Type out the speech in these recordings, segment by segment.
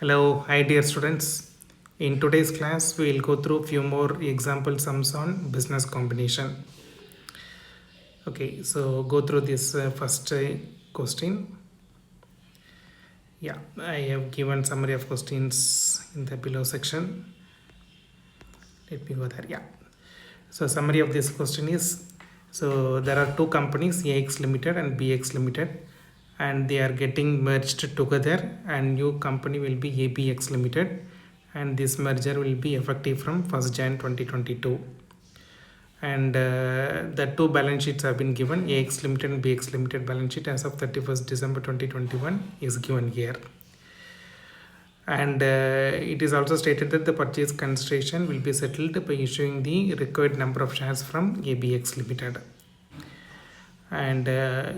Hello, hi dear students. In today's class, we will go through few more example sums on business combination. Okay, so go through this first question. Yeah, I have given summary of questions in the below section. Let me go there. Yeah. So summary of this question is, so there are two companies, AX Limited and BX Limited, and they are getting merged together, and new company will be ABX Limited, and this merger will be effective from 1st Jan 2022. And the two balance sheets have been given. AX Limited and BX Limited balance sheet as of 31st December 2021 is given here. And it is also stated that the purchase consideration will be settled by issuing the required number of shares from ABX Limited. And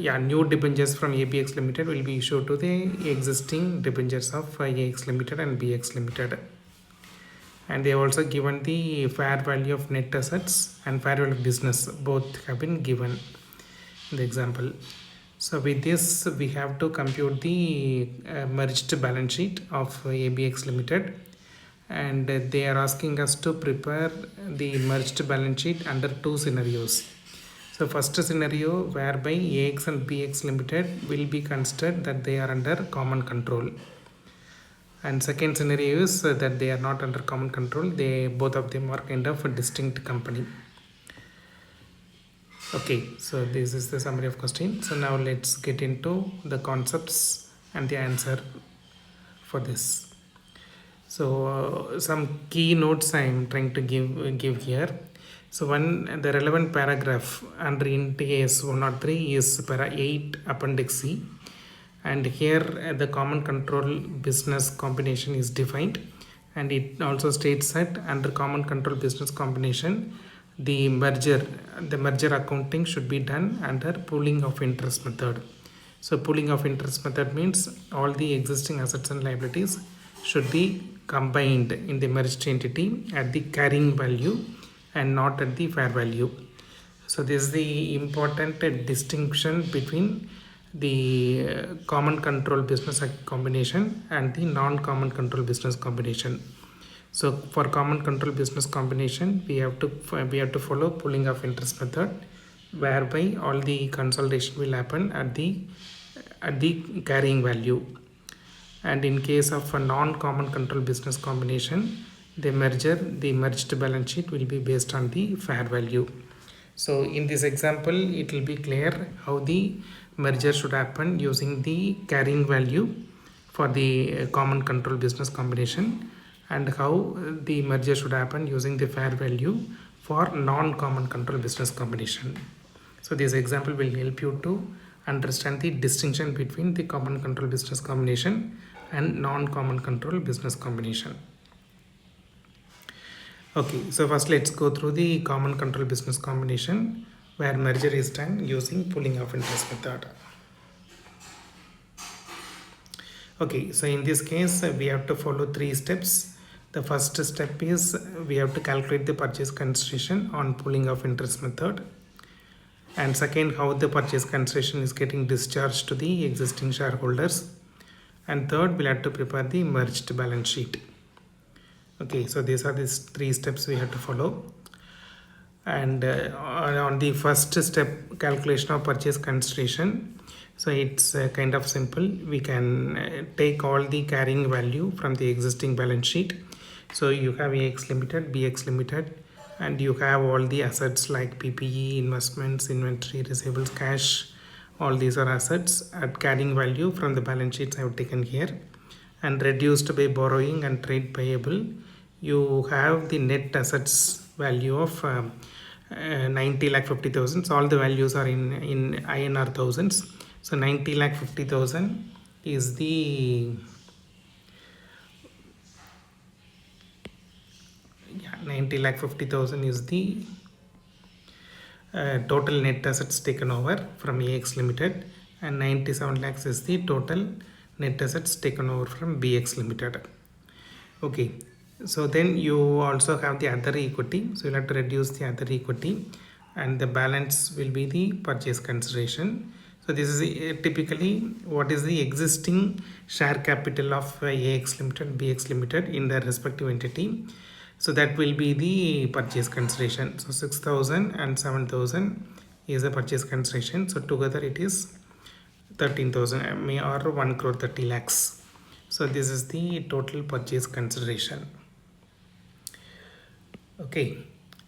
yeah, new debentures from ABX Limited will be issued to the existing debentures of AX Limited and BX Limited. And they have also given the fair value of net assets and fair value of business. Both have been given in the example. So with this, we have to compute the merged balance sheet of ABX Limited, and they are asking us to prepare the merged balance sheet under two scenarios. So first scenario whereby AX and BX Limited will be considered that they are under common control, and second scenario is that they are not under common control. They both of them are kind of a distinct company. Okay, so this is the summary of question. So now let's get into the concepts and the answer for this. So some key notes I am trying to give here. So one, the relevant paragraph under IND AS 103 is para 8 appendix C, and here the common control business combination is defined, and it also states that under common control business combination, the merger accounting should be done under pooling of interest method. So pooling of interest method means all the existing assets and liabilities should be combined in the merged entity at the carrying value and not at the fair value. So this is the important distinction between the common control business combination and the non-common control business combination. So for common control business combination, we have to follow pooling of interest method, whereby all the consolidation will happen at the carrying value. And in case of a non-common control business combination, the merged balance sheet will be based on the fair value. So in this example, it will be clear how the merger should happen using the carrying value for the common control business combination, and how the merger should happen using the fair value for non-common control business combination. So this example will help you to understand the distinction between the common control business combination and non-common control business combination. Okay, so first let's go through the common control business combination where merger is done using pooling of interest method. Okay, so in this case, we have to follow three steps. The first step is we have to calculate the purchase consideration on pooling of interest method. And second, how the purchase consideration is getting discharged to the existing shareholders. And third, we'll have to prepare the merged balance sheet. Okay, so these are these three steps we have to follow. And on the first step, calculation of purchase consideration, so it's kind of simple. We can take all the carrying value from the existing balance sheet. So you have AX Limited, BX Limited, and you have all the assets like PPE, investments, inventory, receivables, cash. All these are assets at carrying value from the balance sheets I have taken here, and reduced by borrowing and trade payable. You have the net assets value of 90,50,000. So all the values are in INR thousands. So 90,50,000 is the 90,50,000 is the total net assets taken over from AX Limited, and 97 lakhs is the total net assets taken over from BX Limited. Okay, so then you also have the other equity, so you'll have to reduce the other equity, and the balance will be the purchase consideration. So this is typically what is the existing share capital of AX Limited, BX Limited in their respective entity. So that will be the purchase consideration. So 6,000 and 7,000 is the purchase consideration. So together it is 13,000 MA or 1 crore 30 lakhs. So this is the total purchase consideration. Okay,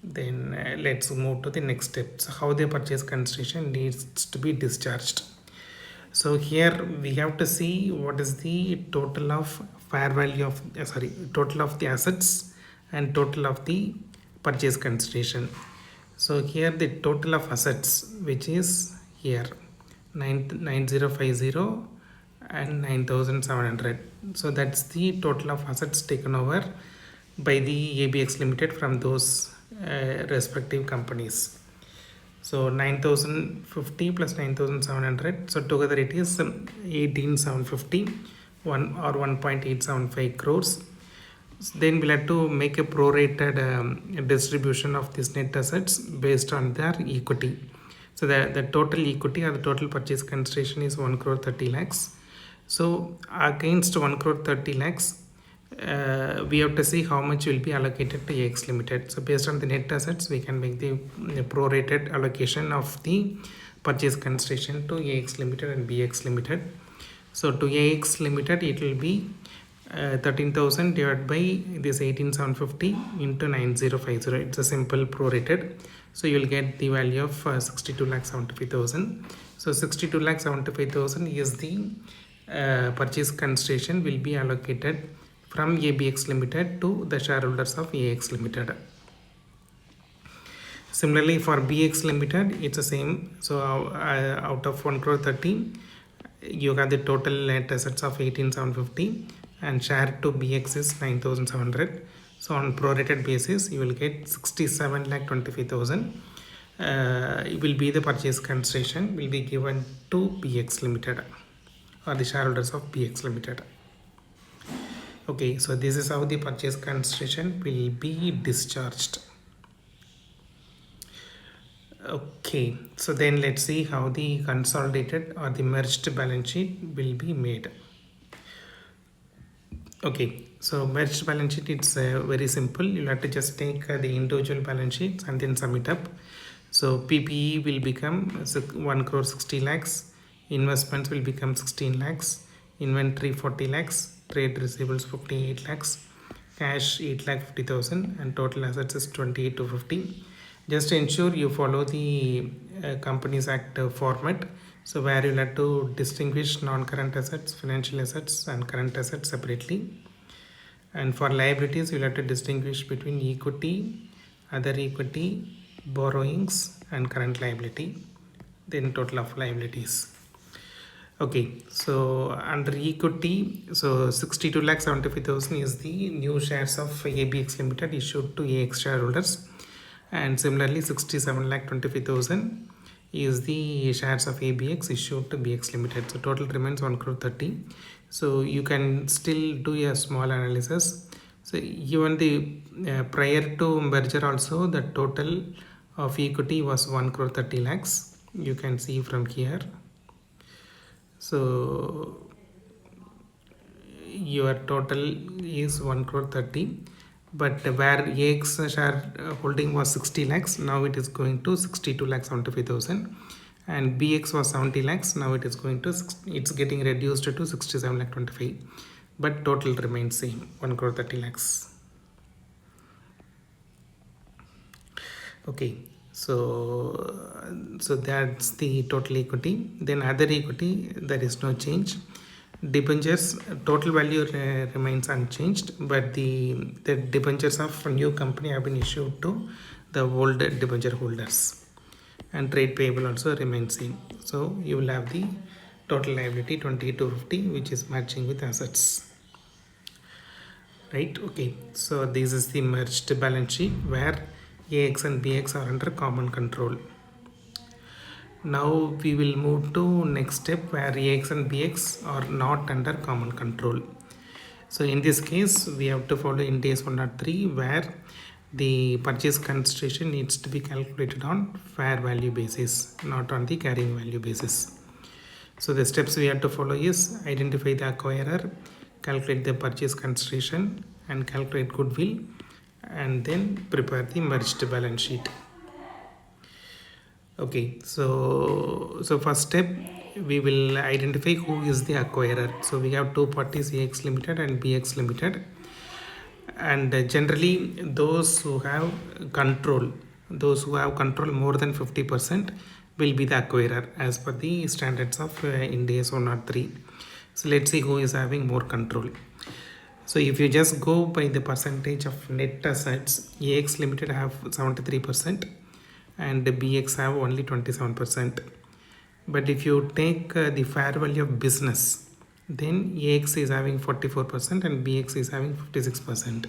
then let's move to the next step. So how the purchase consideration needs to be discharged. So here we have to see what is the total of fair value of total of the assets and total of the purchase consideration. So here the total of assets, which is here 9050 and 9700. So that's the total of assets taken over by the ABX Limited from those respective companies. So 9050 plus 9700. So together it is 18750, 1 or 1.875 crores. Then we'll have to make a prorated distribution of these net assets based on their equity. So the total equity or the total purchase consideration is 1 crore 30 lakhs. So against 1 crore 30 lakhs, we have to see how much will be allocated to AX Limited. So based on the net assets, we can make the prorated allocation of the purchase consideration to AX Limited and BX Limited. So to AX Limited, it will be 13,000 divided by this 18,750 into 9050. It's a simple prorated. So you will get the value of 62,75,000. So 62,75,000 is the purchase consideration will be allocated from ABX Limited to the shareholders of AX Limited. Similarly, for BX Limited, it's the same. So out of 1 crore 30, you got the total net assets of 18,750 and share to BX is 9,700. So on prorated basis, you will get 67,25,000. It will be the purchase consideration will be given to BX Limited or the shareholders of BX Limited. Okay, so this is how the purchase consideration will be discharged. Okay, so then let's see how the consolidated or the merged balance sheet will be made. Okay, so merged balance sheet, it's very simple. You'll have to just take the individual balance sheets and then sum it up. So PPE will become 1 crore 60 lakhs, investments will become 16 lakhs, inventory 40 lakhs, trade receivables 58 lakhs, cash 8,50,000, and total assets is 28 to 50. Just to ensure you follow the Companies Act format. So where you'll have to distinguish non-current assets, financial assets, and current assets separately. And for liabilities, you'll have to distinguish between equity, other equity, borrowings, and current liability. Then total of liabilities. Okay, so under equity, so 62,75,000 is the new shares of ABX Limited issued to AX shareholders, and similarly 67,25,000 is the shares of ABX issued to BX Limited. So total remains 1 crore 30. So you can still do a small analysis. So even the prior to merger also, the total of equity was 1 crore 30 lakhs. You can see from here. So your total is 1 crore 30, but where AX share holding was 60 lakhs, now it is going to 62 lakhs 75,000, and BX was 70 lakhs, now it is going to it's getting reduced to 67 lakh 25, but total remains same 1 crore 30 lakhs. Okay, so that's the total equity. Then other equity, there is no change. Debentures total value remains unchanged, but the debentures of new company have been issued to the old debenture holders, and trade payable also remains same. So you will have the total liability 28 to 50, which is matching with assets. Right? Okay, so this is the merged balance sheet where AX and BX are under common control. Now we will move to next step where AX and BX are not under common control. So in this case, we have to follow IND AS 103 where the purchase consideration needs to be calculated on fair value basis, not on the carrying value basis. So the steps we have to follow is identify the acquirer, calculate the purchase consideration, and calculate goodwill, and then prepare the merged balance sheet. Okay, so first step, we will identify who is the acquirer. So we have two parties, AX Limited and BX Limited, and generally those who have control, more than 50% will be the acquirer as per the standards of IND AS 103. So let's see who is having more control. So if you just go by the percentage of net assets, AX Limited have 73% and BX have only 27%. But if you take the fair value of business, then AX is having 44% and BX is having 56%.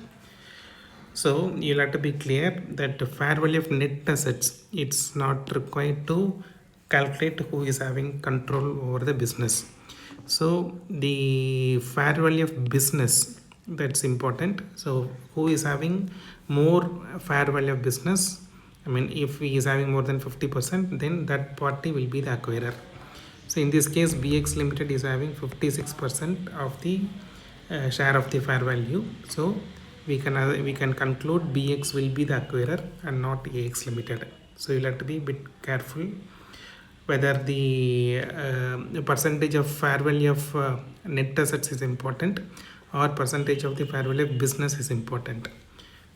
So you'll have to be clear that the fair value of net assets, it's not required to calculate who is having control over the business. So the fair value of business, that's important. So who is having more fair value of business? I mean, if he is having more than 50%, then that party will be the acquirer. So in this case, BX Limited is having 56% of the share of the fair value. So we can conclude BX will be the acquirer and not AX Limited. So you'll have to be a bit careful whether the percentage of fair value of net assets is important or percentage of the fair value of business is important.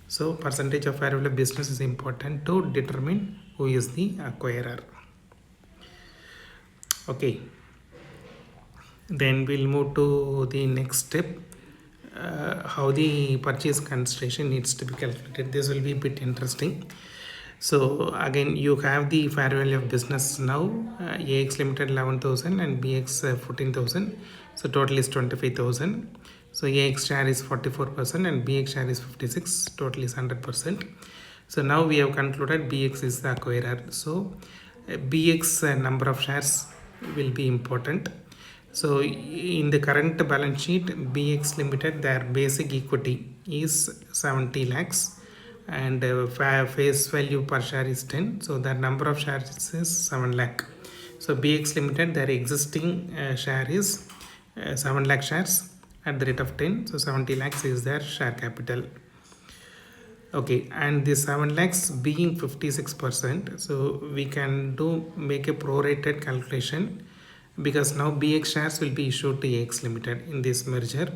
So percentage of fair value of business is important to determine who is the acquirer. Okay, then we'll move to the next step, how the purchase consideration needs to be calculated. This will be a bit interesting. So again, you have the fair value of business now, AX Limited 11,000 and BX 14,000. So total is 25,000. So AX share is 44% and BX share is 56. Total is 100%. So now we have concluded BX is the acquirer. So BX number of shares will be important. So in the current balance sheet, BX Limited, their basic equity is 70 lakhs and face value per share is 10. So the number of shares is 7 lakh. So BX Limited, their existing share is 7 lakh shares at the rate of 10. So 70 lakhs is their share capital. Okay, and the 7 lakhs being 56%, so we can make a prorated calculation, because now BX shares will be issued to AX Limited in this merger.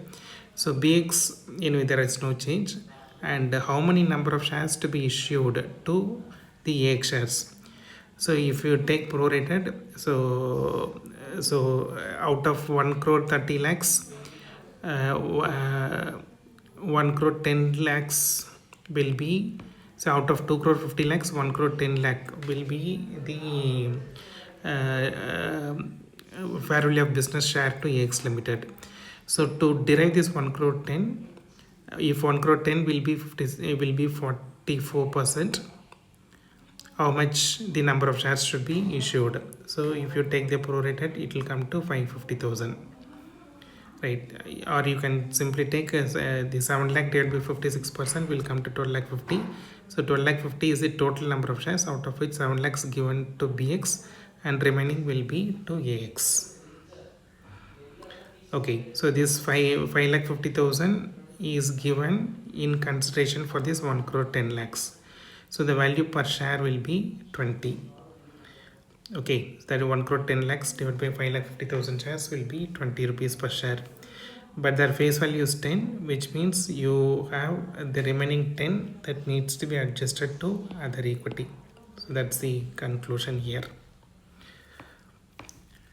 So BX, there is no change, and how many number of shares to be issued to the AX shares. So if you take prorated, so out of 1 crore 30 lakhs, 1 crore 10 lakhs will be, so out of 2 crore 50 lakhs, 1 crore 10 lakh will be the fair value of business share to AX Limited. So to derive this 1 crore 10, if 1 crore 10 will be 50, it will be 44%. How much the number of shares should be issued? So if you take the prorated, it will come to 550,000. Right, or you can simply take the 7 lakh divided by 56% will come to 12 lakh 50. So 12 lakh 50 is the total number of shares, out of which 7 lakhs given to BX and remaining will be to AX. Okay, so this 5 lakh 50,000 is given in consideration for this 1 crore 10 lakhs. So the value per share will be 20. Okay, so that 1 crore 10 lakhs divided by 5 lakh 50,000 shares will be 20 rupees per share. But their face value is 10, which means you have the remaining 10 that needs to be adjusted to other equity. So that's the conclusion here.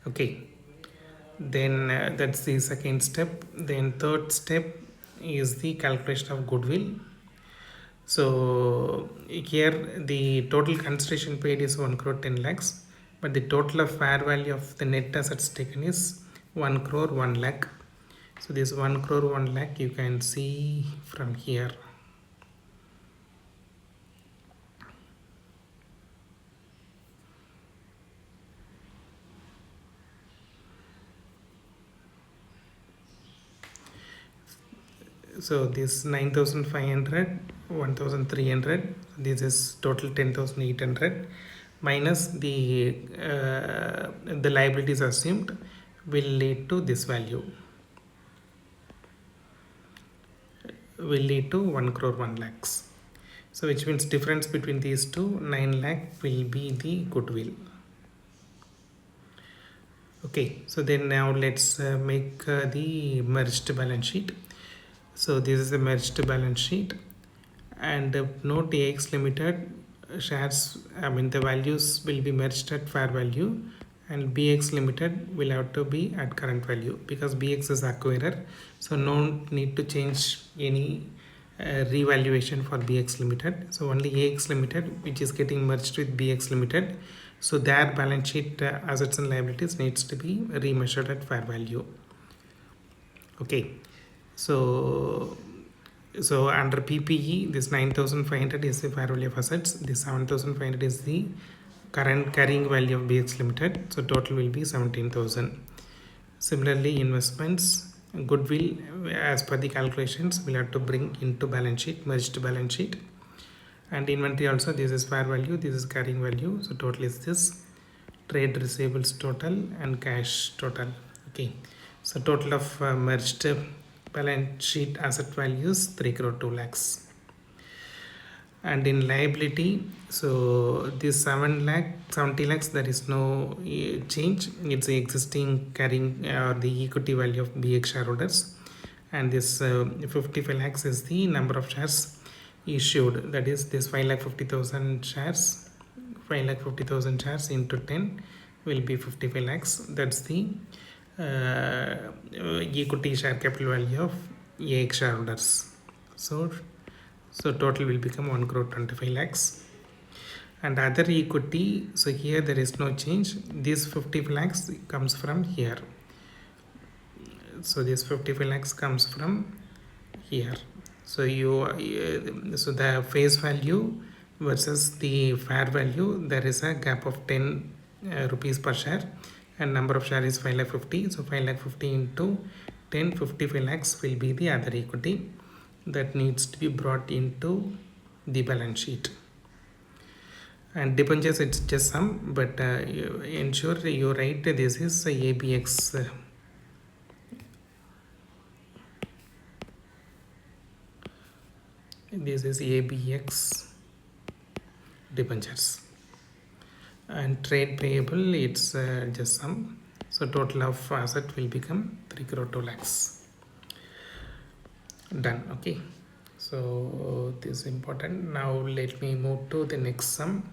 Okay, then that's the second step. Then third step is the calculation of goodwill. So here the total consideration paid is 1 crore 10 lakhs, but the total of fair value of the net assets taken is 1 crore 1 lakh. So this 1 crore 1 lakh you can see from here. So this 9,500, 1,300, this is total 10,800 minus the liabilities assumed will lead to this value, will lead to 1 crore 1 lakhs. So which means difference between these two, 9 lakh will be the goodwill. Okay, so then now let's make the merged balance sheet. So this is the merged balance sheet, and note AX Limited shares, I mean the values will be merged at fair value, and BX Limited will have to be at current value because BX is acquirer, so no need to change any revaluation for BX Limited. So only AX Limited, which is getting merged with BX Limited, so their balance sheet assets and liabilities needs to be remeasured at fair value. Okay, so under PPE, this 9,500 is the fair value of assets. This 7,500 is the current carrying value of BX Limited. So total will be 17,000. Similarly, investments, goodwill, as per the calculations, we'll have to bring into balance sheet, merged balance sheet. And inventory also, this is fair value, this is carrying value. So total is this. Trade receivables total and cash total. Okay, so total of merged balance sheet asset values 3 crore 2 lakhs. And in liability, so this 70 lakhs, there is no change. It's the existing carrying the equity value of BX shareholders. And this 55 lakhs is the number of shares issued, that is this 5,50,000 shares. 5,50,000 shares into 10 will be 55 lakhs. That's the equity share capital value of AX shareholders. So total will become 1 crore 25 lakhs. And other equity, so here there is no change. This 55 lakhs comes from here. So this 55 lakhs comes from here. So so the face value versus the fair value, there is a gap of 10 rupees per share, and number of share is 5,50,000. So 5,50,000 into 10, 55 lakhs will be the other equity that needs to be brought into the balance sheet. And debentures, it's just some, but ensure you write this is ABX. This is ABX debentures. And trade payable, it's just some. So total of asset will become 3 crore 2 lakhs. Done. Okay, so this is important. Now let me move to the next sum.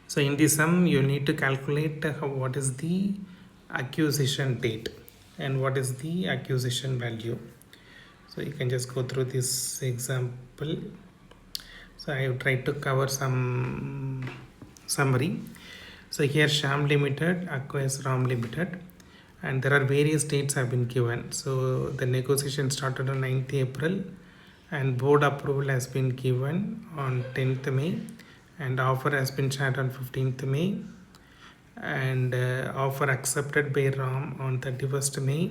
So in this sum, you need to calculate what is the acquisition date and what is the acquisition value. So you can just go through this example. So I have tried to cover some summary. So here Sham Limited acquires Ram Limited, and there are various dates have been given. So the negotiation started on 9th April, and board approval has been given on 10th May, and offer has been shared on 15th May, and offer accepted by Ram on 31st May,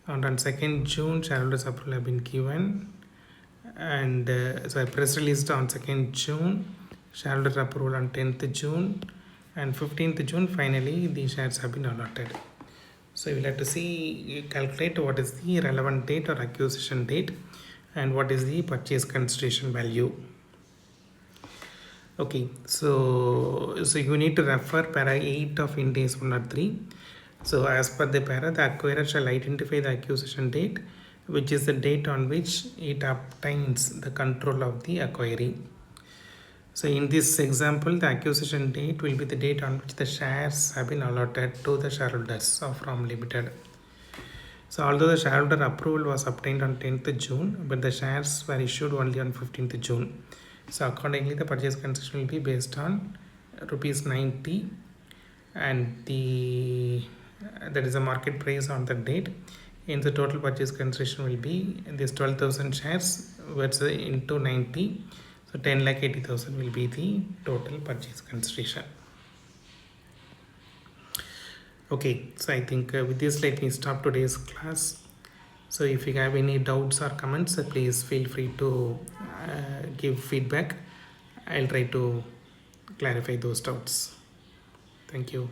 and on 2nd June shareholders approval have been given, and so I press released on 2nd June, shareholder approval on 10th June, and 15th June finally the shares have been allotted. So you will have to see, calculate what is the relevant date or acquisition date and what is the purchase consideration value. Okay, so you need to refer para 8 of IND AS 103. So as per the para, the acquirer shall identify the acquisition date, which is the date on which it obtains the control of the acquiring. So in this example, the acquisition date will be the date on which the shares have been allotted to the shareholders of Ram Limited. So although the shareholder approval was obtained on 10th June, but the shares were issued only on 15th June. So accordingly, the purchase consideration will be based on rupees 90, and that is a market price on that date. In the total purchase consideration will be this 12,000 shares versus into 90. So 10,80,000 will be the total purchase consideration. Okay, so I think with this, let me stop today's class. So if you have any doubts or comments, please feel free to give feedback. I'll try to clarify those doubts. Thank you.